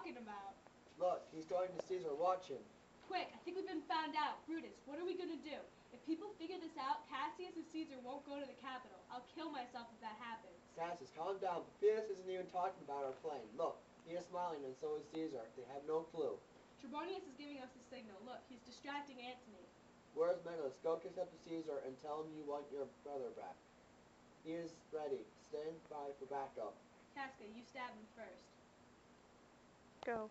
talking about? Look, he's going to Caesar. Watch him. Quick, I think we've been found out. Brutus, what are we going to do? If people figure this out, Cassius and Caesar won't go to the Capitol. I'll kill myself if that happens. Cassius, calm down. Felix isn't even talking about our plane. Look, he is smiling and so is Caesar. They have no clue. Trebonius is giving us the signal. Look, he's distracting Antony. Where's Menelaus? Go kiss up to Caesar and tell him you want your brother back. He is ready. Stand by for backup. Casca, you stab him first. Go.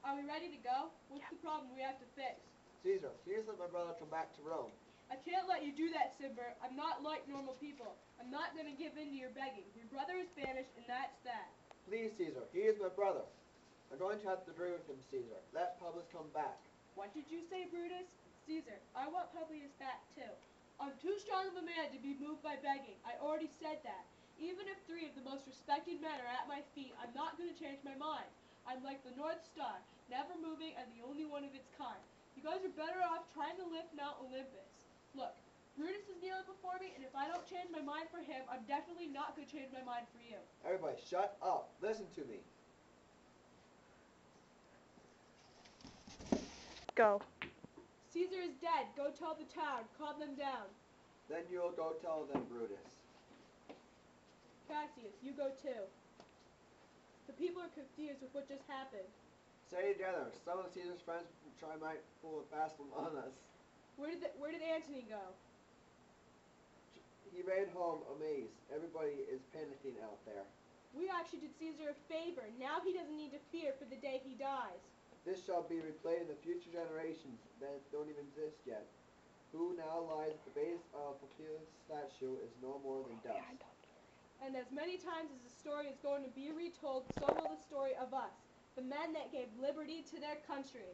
Are we ready to go? What's the problem we have to fix? Caesar, please let my brother come back to Rome. I can't let you do that, Cimber. I'm not like normal people. I'm not going to give in to your begging. Your brother is banished, and that's that. Please, Caesar, he is my brother. I'm going to have to agree with him, Caesar. Let Publius come back. What did you say, Brutus? Caesar, I want Publius back, too. I'm too strong of a man to be moved by begging. I already said that. Even if 3 of the most respected men are at my feet, I'm not going to change my mind. I'm like the North Star, never moving and the only one of its kind. You guys are better off trying to lift Mount Olympus. Look, Brutus is kneeling before me, and if I don't change my mind for him, I'm definitely not going to change my mind for you. Everybody, shut up. Listen to me. Go. Caesar is dead. Go tell the town. Calm them down. Then you'll go tell them, Brutus. Cassius, you go too. The people are confused with what just happened. Stay together. Some of Caesar's friends might pull a fast one on us. Where did Antony go? He ran home amazed. Everybody is panicking out there. We actually did Caesar a favor. Now he doesn't need to fear for the day he dies. This shall be replayed in the future generations that don't even exist yet. Who now lies at the base of Popilius' statue is no more than dust. And as many times as the story is going to be retold, so will the story of us, the men that gave liberty to their country.